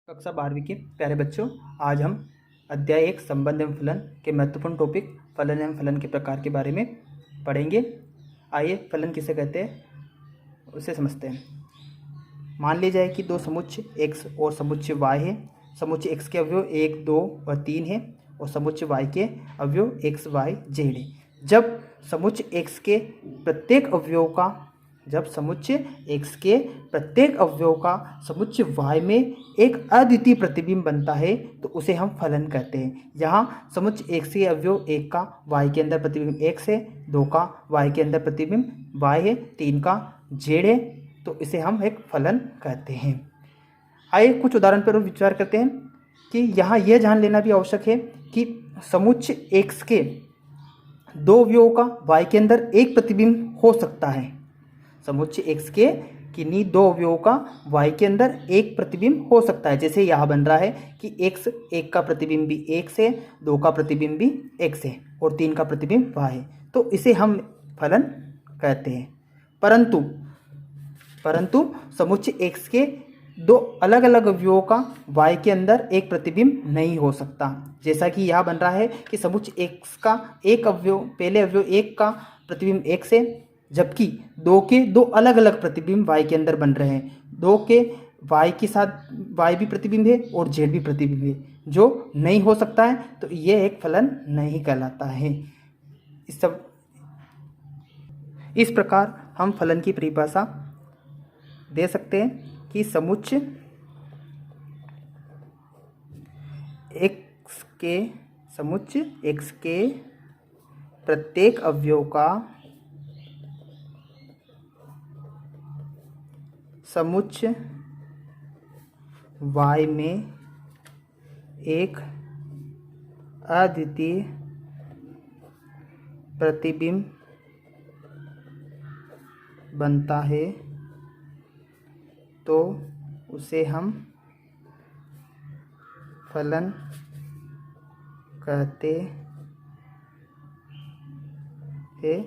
कक्षा 12वीं के प्यारे बच्चों, आज हम अध्याय 1 संबंध एवं फलन के महत्वपूर्ण टॉपिक फलन एवं फलन के प्रकार के बारे में पढ़ेंगे। आइए फलन किसे कहते हैं उसे समझते हैं। मान ली जाए कि दो समुच्चय x और समुच्चय y है। समुच्चय x के अवयव 1, 2 और 3 है और समुच्चय y के अवयव x, y, z है। जब समुच्चय x के प्रत्येक अवयव का समुच्चय y में एक अद्वितीय प्रतिबिंब बनता है तो उसे हम फलन कहते हैं। यहाँ समुच्चय x के अवयव 1 का y के अंदर प्रतिबिंब x है, 2 का y के अंदर प्रतिबिंब y है, 3 का z है, तो इसे हम एक फलन कहते हैं। आइए कुछ उदाहरण पर विचार करते हैं कि यहाँ यह जान लेना भी आवश्यक है कि समुच्चय x के दो अवयवों का y के अंदर एक प्रतिबिंब हो सकता है। समुच्चय x के किन्हीं दो अवयवों का y के अंदर एक प्रतिबिंब हो सकता है। जैसे यहाँ बन रहा है कि x, 1 का प्रतिबिंब भी x है, 2 का प्रतिबिंब भी x है और 3 का प्रतिबिंब y है, तो इसे हम फलन कहते हैं। परंतु समुच्चय x के दो अलग अलग अवयवों का y के अंदर एक प्रतिबिंब नहीं हो सकता। जैसा कि यहाँ बन रहा है कि समुच्चय x का पहले अवयव 1 का प्रतिबिंब x है, जबकि 2 के दो अलग अलग प्रतिबिंब y के अंदर बन रहे हैं। 2 के y के साथ y भी प्रतिबिंब है और z भी प्रतिबिंब है, जो नहीं हो सकता है, तो यह एक फलन नहीं कहलाता है। इस प्रकार हम फलन की परिभाषा दे सकते हैं कि समुच्चय x के प्रत्येक अवयव का समुच्चय y में एक अद्वितीय प्रतिबिंब बनता है तो उसे हम फलन कहते हैं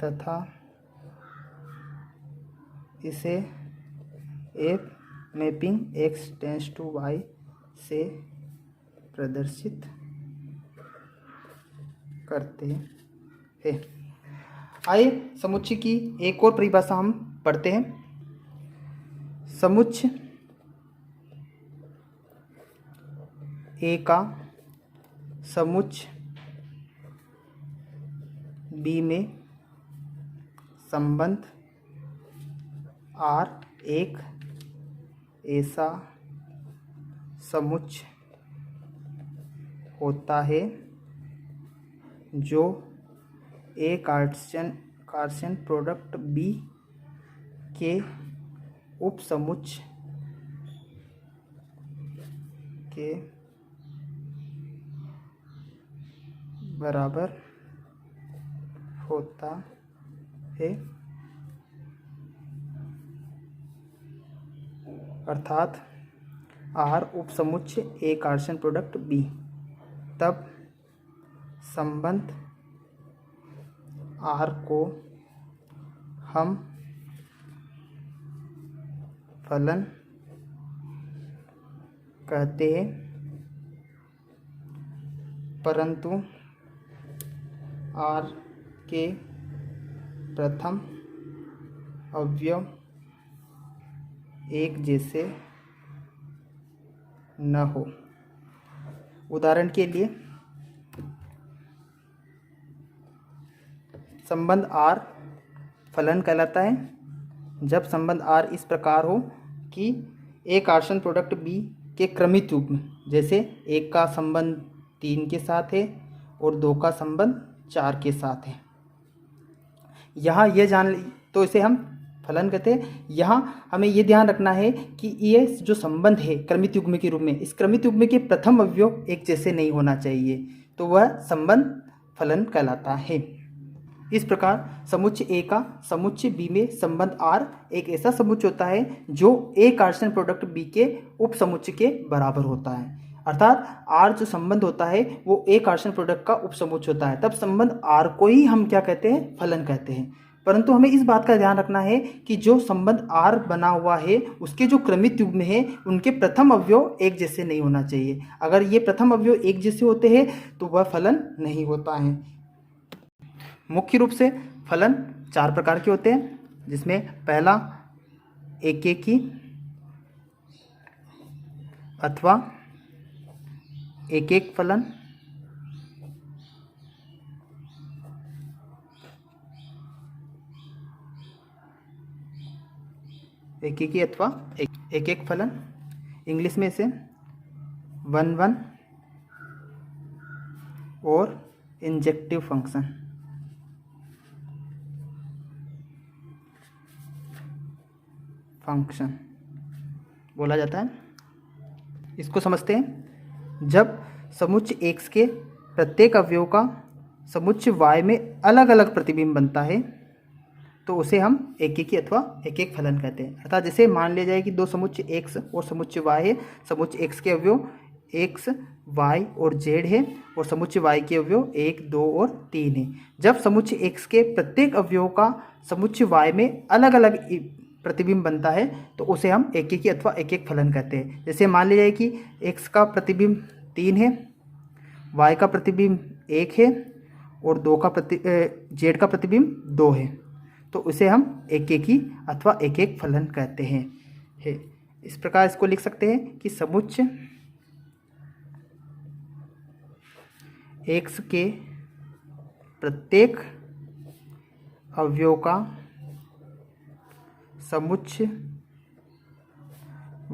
तथा इसे एक mapping x tends to y से प्रदर्शित करते हैं। आइए समुच्चय की एक और परिभाषा हम पढ़ते हैं। समुच्चय A का समुच्चय B में संबंध R एक ऐसा समुच्चय होता है जो A कार्टेशियन प्रोडक्ट B के उपसमुच्चय के बराबर होता है, अर्थात R उपसमुच्चय A कार्टेशियन प्रोडक्ट B, तब संबंध R को हम फलन कहते हैं। परंतु R के प्रथम अवयव एक जैसे न हो। उदाहरण के लिए संबंध R फलन कहलाता है जब संबंध R इस प्रकार हो कि A कार्टेशियन प्रोडक्ट B के क्रमित युग्म, जैसे 1 का संबंध 3 के साथ है और 2 का संबंध 4 के साथ है। यहाँ तो इसे हम फलन कहते हैं। यहाँ हमें ये ध्यान रखना है कि ये जो संबंध है क्रमित युग्म के रूप में, इस क्रमित युग्म के प्रथम अवयव एक जैसे नहीं होना चाहिए, तो वह संबंध फलन कहलाता है। इस प्रकार समुच्चय A का समुच्चय B में संबंध R एक ऐसा समुच्चय होता है जो A कार्टेशियन प्रोडक्ट B के उपसमुच्चय के बराबर होता है। अर्थात R जो संबंध होता है वो A कार्टेशियन प्रोडक्ट का उपसमुच्चय होता है, तब संबंध R को ही हम क्या कहते हैं, फलन कहते हैं। परंतु हमें इस बात का ध्यान रखना है कि जो संबंध R बना हुआ है उसके जो क्रमित युग्म है उनके प्रथम अवयव एक जैसे नहीं होना चाहिए। अगर ये प्रथम अवयव एक जैसे होते हैं तो वह फलन नहीं होता है। मुख्य रूप से फलन 4 प्रकार के होते हैं, जिसमें पहला एकेकी अथवा एक एक फलन, एकेकी अथवा एक एक फलन, इंग्लिश में इसे 1-1 और इंजेक्टिव फंक्शन बोला जाता है। इसको समझते हैं। जब समुच्चय x के प्रत्येक अवयव का समुच्चय y में अलग अलग प्रतिबिंब बनता है तो उसे हम एकेकी अथवा एक एक फलन कहते हैं। अर्थात जैसे मान लिया जाए कि दो समुच्चय x और समुच्चय y है, समुच्चय x के अवयव x, y और z है और समुच्चय y के अवयव 1, 2 और 3 है। जब समुच्चय x के प्रत्येक अवयव का समुच्चय y में अलग अलग प्रतिबिंब बनता है तो उसे हम एकेकी अथवा एक एक फलन कहते हैं। जैसे मान लिया जाए कि x का प्रतिबिंब 3 है, y का प्रतिबिंब 1 है और z का प्रतिबिंब 2 है, तो उसे हम एकेकी अथवा एक एक फलन कहते हैं। इस प्रकार इसको लिख सकते हैं कि समुच्चय x के प्रत्येक अवयव का समुच्चय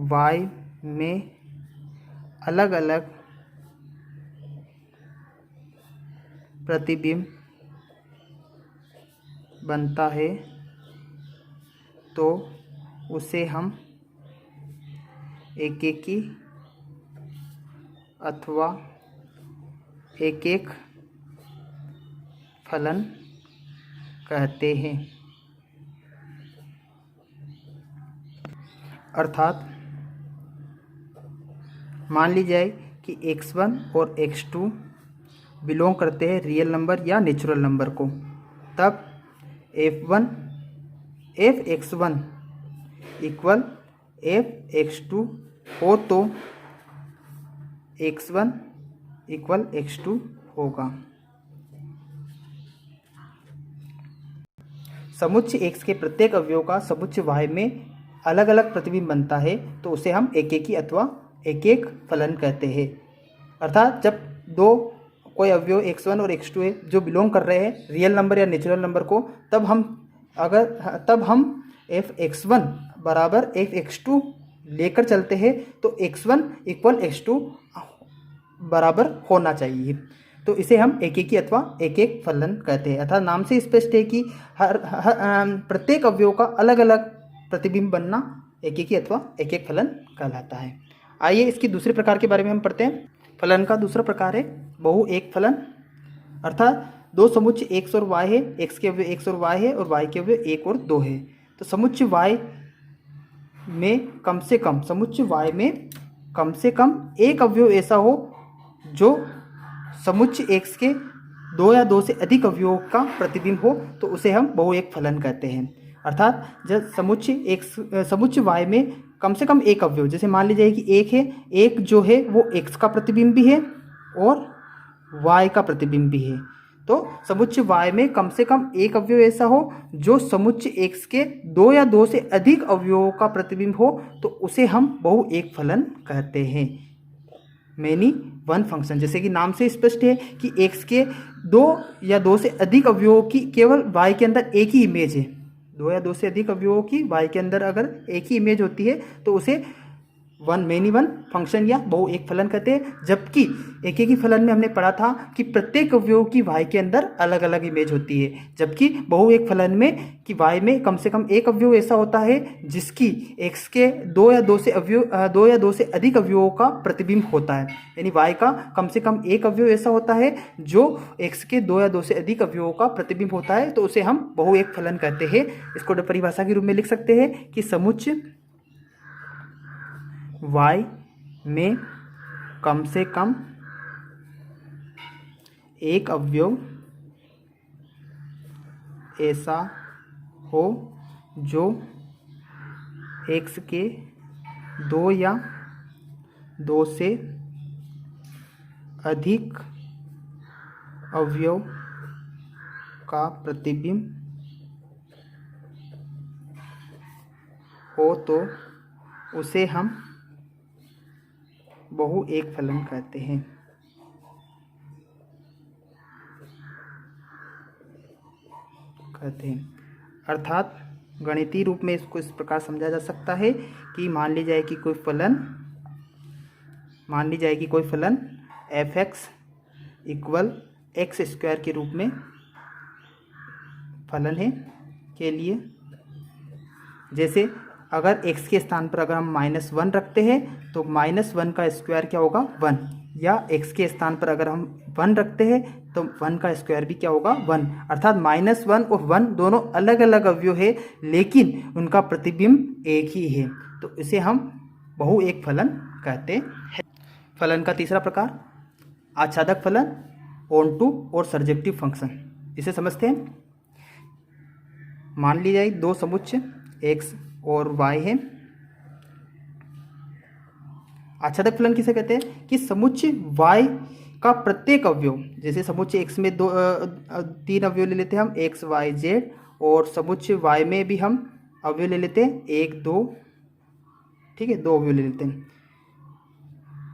y में अलग अलग प्रतिबिंब बनता है तो उसे हम एकेकी अथवा एक एक फलन कहते हैं। अर्थात मान ली जाए कि x1 और x2 बिलोंग करते हैं रियल नंबर या नेचुरल नंबर को, तब f(x1) इक्वल f(x2) हो तो x1 इक्वल x2 होगा। समुच्चय x के प्रत्येक अवयव का समुच्चय y में अलग अलग प्रतिबिंब बनता है तो उसे हम एकेकी अथवा एक एक फलन कहते हैं। अर्थात जब दो कोई अवयव x1 और x2 है जो बिलोंग कर रहे हैं रियल नंबर या नेचुरल नंबर को, तब हम f(x1) बराबर f(x2) लेकर चलते हैं तो x1 इक्वल x2 बराबर होना चाहिए, तो इसे हम एकेकी अथवा एक एक फलन कहते हैं। अर्थात नाम से स्पष्ट है कि प्रत्येक अवयव का अलग अलग प्रतिबिंब बनना एकेकी अथवा एक एक फलन कहलाता है। आइए इसकी दूसरे प्रकार के बारे में हम पढ़ते हैं। फलन का दूसरा प्रकार है बहु एक फलन। अर्थात दो समुच्चय x और y है, x के अवयव x और y है और y के अवयव 1 और 2 है, तो समुच्चय y में कम से कम एक अवयव ऐसा हो जो समुच्चय x के 2 या 2 से अधिक अवयवों का प्रतिबिंब हो तो उसे हम बहु एक फलन कहते हैं। अर्थात जब समुच्चय y में कम से कम एक अवयव, जैसे मान लीजिए कि एक है, एक जो है वो x का प्रतिबिंब भी है और y का प्रतिबिंब भी है, तो समुच्चय y में कम से कम एक अवयव ऐसा हो जो समुच्चय x के 2 या 2 से अधिक अवयवों का प्रतिबिंब हो तो उसे हम बहु एक फलन कहते हैं। मैनी वन फंक्शन, जैसे कि नाम से स्पष्ट है कि x के 2 या 2 से अधिक अवयवों की केवल y के अंदर एक ही इमेज है, 2 या 2 से अधिक अवयवों की y के अंदर अगर एक ही इमेज होती है तो उसे मैनी वन फंक्शन या बहु एक फलन कहते हैं। जबकि एकेकी फलन में हमने पढ़ा था कि प्रत्येक अवयव की y के अंदर अलग अलग इमेज होती है, जबकि बहु एक फलन में कि y में कम से कम एक अवयव ऐसा होता है जिसकी x के 2 या 2 से अधिक अवयवों का प्रतिबिंब होता है, यानी y का कम से कम एक अवयव ऐसा होता है जो x के 2 या 2 से अधिक अवयवों का प्रतिबिंब होता है, तो उसे हम बहु एक फलन कहते हैं। इसको परिभाषा के रूप में लिख सकते हैं कि समुच्चय y में कम से कम एक अवयव ऐसा हो जो x के दो या दो से अधिक अवयव का प्रतिबिंब हो तो उसे हम बहुएक फलन कहते हैं। अर्थात गणितीय रूप में इसको इस प्रकार समझा जा सकता है कि मान ली जाए कि कोई फलन f(x) इक्वल एक्स स्क्वायर के रूप में फलन है के लिए, जैसे अगर x के स्थान पर अगर हम -1 रखते हैं तो -1 का स्क्वायर क्या होगा 1, या x के स्थान पर अगर हम 1 रखते हैं तो 1 का स्क्वायर भी क्या होगा 1। अर्थात -1 और 1 दोनों अलग अलग अवयव है लेकिन उनका प्रतिबिंब एक ही है, तो इसे हम बहुएक फलन कहते हैं। फलन का तीसरा प्रकार आच्छादक फलन, ऑनटू और सर्जेक्टिव फंक्शन। इसे समझते हैं। मान ली जाए दो समुच्चय x और y है। आच्छादक फलन किसे कहते हैं कि समुच्चय y का प्रत्येक अवयव, जैसे समुच्चय x में तीन अवयव ले लेते हैं हम x y z, और समुच्चय y में भी हम अवयव ले लेते हैं 1 2, ठीक है, 2 अवयव ले लेते हैं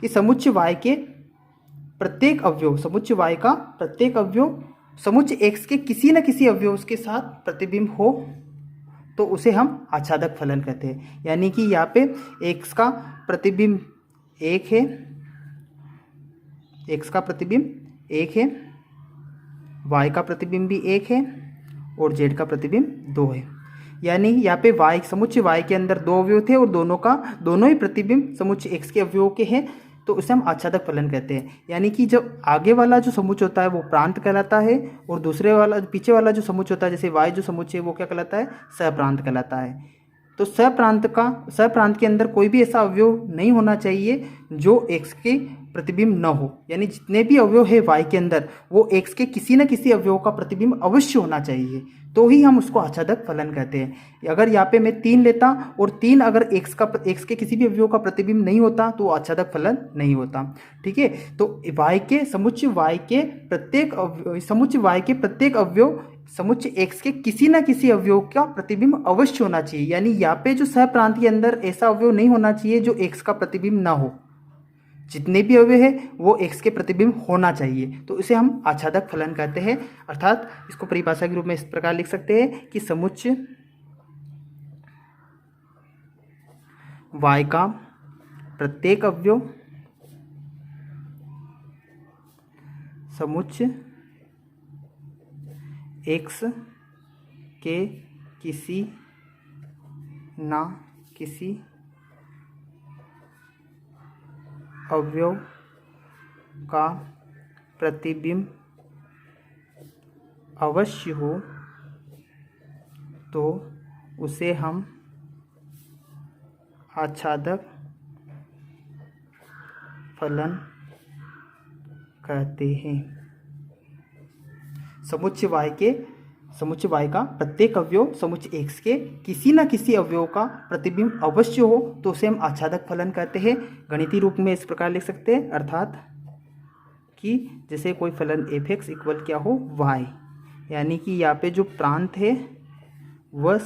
कि समुच्चय y के प्रत्येक अवयव, समुच्चय y का प्रत्येक अवयव समुच्चय x के किसी न किसी अवयव के साथ प्रतिबिंब हो तो उसे हम आच्छादक फलन कहते हैं। यानी कि यहाँ पे x का प्रतिबिंब एक है, x का प्रतिबिंब एक है, y का प्रतिबिंब भी एक है और z का प्रतिबिंब 2 है। यानी यहाँ पे y समुच्चय y के अंदर 2 अवयव थे और दोनों ही प्रतिबिंब समुच्चय x के अवयव के हैं, तो उसे हम आच्छादक फलन कहते हैं। यानी कि जब आगे वाला जो समुच्चय होता है वो प्रांत कहलाता है और पीछे वाला जो समुच्चय होता है जैसे y जो समुच्चय वो क्या कहलाता है, सहप्रांत कहलाता है। तो सहप्रांत के अंदर कोई भी ऐसा अवयव नहीं होना चाहिए जो x के प्रतिबिंब न हो। यानी जितने भी अवयव है y के अंदर वो x के किसी न किसी अवयव का प्रतिबिंब अवश्य होना चाहिए, तो ही हम उसको आच्छादक फलन कहते हैं। अगर यहाँ पे मैं 3 लेता और 3 अगर x के किसी भी अवयव का प्रतिबिंब नहीं होता तो आच्छादक फलन नहीं होता, ठीक है। तो समुच्चय y के प्रत्येक अवयव समुच्चय x के किसी न किसी अवयव का प्रतिबिंब अवश्य होना चाहिए। यानी यहाँ पे जो सहप्रांत के अंदर ऐसा अवयव नहीं होना चाहिए जो x का प्रतिबिंब ना हो, जितने भी अवयव है वो x के प्रतिबिंब होना चाहिए, तो इसे हम आच्छादक फलन कहते हैं। अर्थात इसको परिभाषा के रूप में इस प्रकार लिख सकते हैं कि समुच्चय y का प्रत्येक अवयव समुच्चय x के किसी ना किसी अवयव का प्रतिबिंब अवश्य हो तो उसे हम आच्छादक फलन कहते हैं। समुच्चय y का प्रत्येक अवयव समुच्चय x के किसी न किसी अवयव का प्रतिबिंब अवश्य हो तो उसे हम आच्छादक फलन कहते हैं। गणितीय रूप में इस प्रकार लिख सकते हैं, अर्थात कि जैसे कोई फलन f(x) इक्वल क्या हो y, यानी कि यहाँ पे जो प्रांत है वह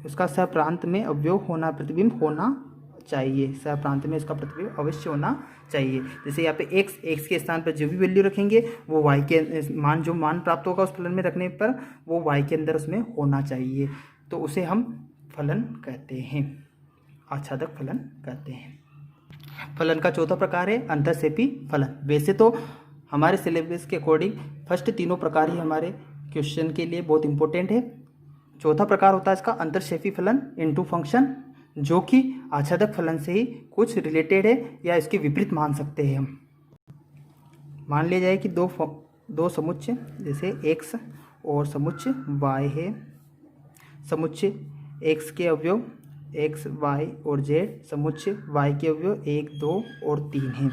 उसका सहप्रांत में अवयव होना प्रतिबिंब होना चाहिए, सहप्रांत में इसका प्रतिबिंब अवश्य होना चाहिए। जैसे यहाँ पे x के स्थान पर जो भी वैल्यू रखेंगे वो y के जो मान प्राप्त होगा उस फलन में रखने पर वो y के अंदर उसमें होना चाहिए, तो उसे हम फलन कहते हैं, आच्छादक फलन कहते हैं। फलन का चौथा प्रकार है अंतःक्षेपी फलन। वैसे तो हमारे सिलेबस के अकॉर्डिंग फर्स्ट तीनों प्रकार ही हमारे क्वेश्चन के लिए बहुत इंपॉर्टेंट है। चौथा प्रकार होता है इसका अंतःक्षेपी फलन इनटू फंक्शन, जो कि आच्छादक फलन से ही कुछ रिलेटेड है या इसके विपरीत मान सकते हैं हम। मान लिया जाए कि दो समुच्चय जैसे x और समुच्चय y है। समुच्चय x के अवयव x y और z, समुच्चय y के अवयव 1 2 और 3 हैं।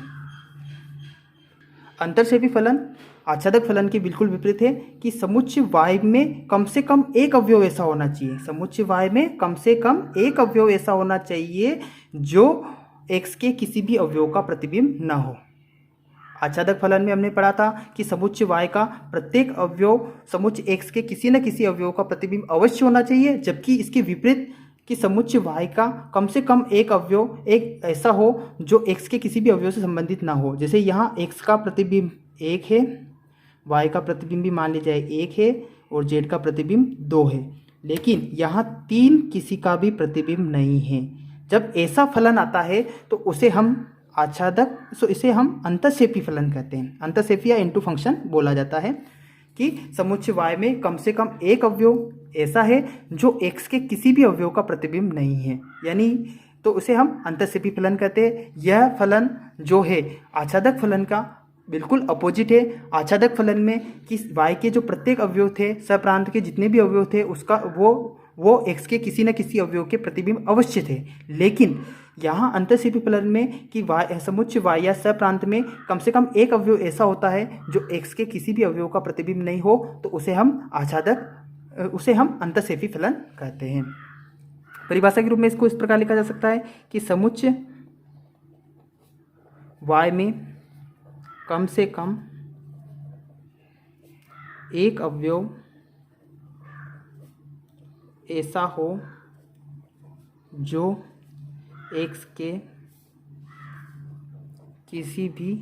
अंतःक्षेपी फलन आच्छादक फलन के बिल्कुल विपरीत है कि समुच्चय y में कम से कम एक अवयव ऐसा होना चाहिए, समुच्चय y में कम से कम एक अवयव ऐसा होना चाहिए जो x के किसी भी अवयव का प्रतिबिंब न हो। आच्छादक फलन में हमने पढ़ा था कि समुच्चय y का प्रत्येक अवयव समुच्चय x के किसी न किसी अवयव का प्रतिबिंब अवश्य होना चाहिए, जबकि इसके विपरीत कि समुच्चय y का कम से कम एक अवयव एक ऐसा हो जो x के किसी भी अवयव से संबंधित ना हो। जैसे यहाँ x का प्रतिबिंब 1 है, y का प्रतिबिंब भी मान लीजिए 1 है और z का प्रतिबिंब 2 है, लेकिन यहाँ 3 किसी का भी प्रतिबिंब नहीं है। जब ऐसा फलन आता है तो उसे हम इसे हम अंतःक्षेपी फलन कहते हैं। अंतःक्षेपी या इनटू फंक्शन बोला जाता है कि समुच्चय y में कम से कम एक अवयव ऐसा है जो x के किसी भी अवयव का प्रतिबिंब नहीं है, यानी तो उसे हम अंतःक्षेपी फलन कहते हैं। यह फलन जो है आच्छादक फलन का बिल्कुल अपोजिट है। आच्छादक फलन में कि y के जो प्रत्येक अवयव थे, सप्रांत के जितने भी अवयव थे, उसका वो x के किसी न किसी अवयव के प्रतिबिंब अवश्य थे। लेकिन यहाँ अंतःक्षेपी फलन में कि समुच्चय y या सप्रांत में कम से कम एक अवयव ऐसा होता है जो x के किसी भी अवयव का प्रतिबिंब नहीं हो, तो उसे हम अंतःक्षेपी फलन कहते हैं। परिभाषा के रूप में इसको इस प्रकार लिखा जा सकता है कि समुच्चय y में कम से कम एक अवयव ऐसा हो जो x के किसी भी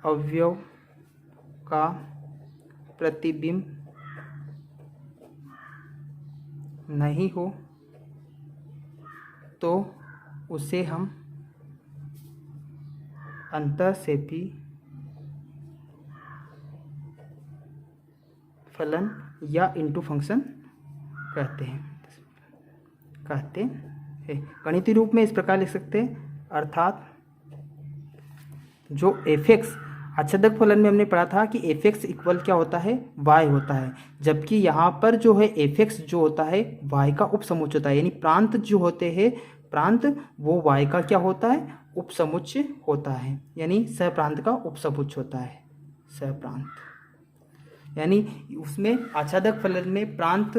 अवयव का प्रतिबिंब नहीं हो, तो उसे हम अंतःक्षेपी फलन या इनटू फंक्शन कहते हैं। गणितीय रूप में इस प्रकार लिख सकते हैं, अर्थात जो f(x) आच्छादक फलन में हमने पढ़ा था कि f(x) इक्वल क्या होता है, y होता है, जबकि यहाँ पर जो है f(x) जो होता है y का उपसमुच्चय होता है, यानी प्रांत जो होते हैं प्रांत वो y का क्या होता है, उपसमुच्चय होता है, यानी सहप्रांत का उपसमुच्चय होता है। सहप्रांत यानी उसमें आच्छादक फलन में प्रांत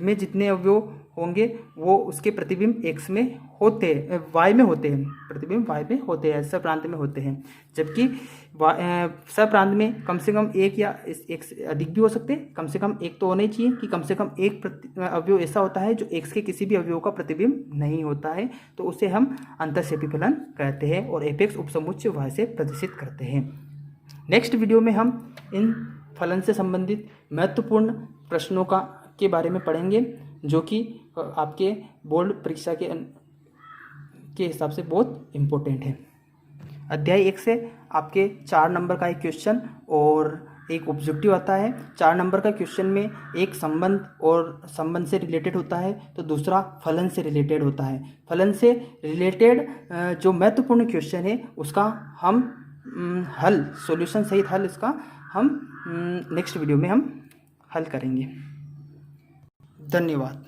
में जितने अवयव होंगे वो उसके प्रतिबिंब x में होते हैं, y में होते हैं, प्रतिबिंब y में होते हैं, सप्रांत में होते हैं। जबकि सप्रांत में कम से कम एक या एक से अधिक भी हो सकते हैं, कम से कम एक तो होना ही चाहिए कि कम से कम एक अवयव ऐसा होता है जो x के किसी भी अवयव का प्रतिबिंब नहीं होता है, तो उसे हम अंतःक्षेपी फलन कहते हैं और f(x) उपसमुच्चय y से प्रदर्शित करते हैं। नेक्स्ट वीडियो में हम इन फलन से संबंधित महत्वपूर्ण प्रश्नों के बारे में पढ़ेंगे, जो कि आपके बोर्ड परीक्षा के हिसाब से बहुत इम्पोर्टेंट है। अध्याय 1 से आपके 4 नंबर का एक क्वेश्चन और एक ऑब्जेक्टिव आता है। 4 नंबर का क्वेश्चन में एक संबंध से रिलेटेड होता है, तो दूसरा फलन से रिलेटेड होता है। फलन से रिलेटेड जो महत्वपूर्ण क्वेश्चन है उसका हम हल, सॉल्यूशन सहित हल इसका हम नेक्स्ट वीडियो में हम हल करेंगे। धन्यवाद।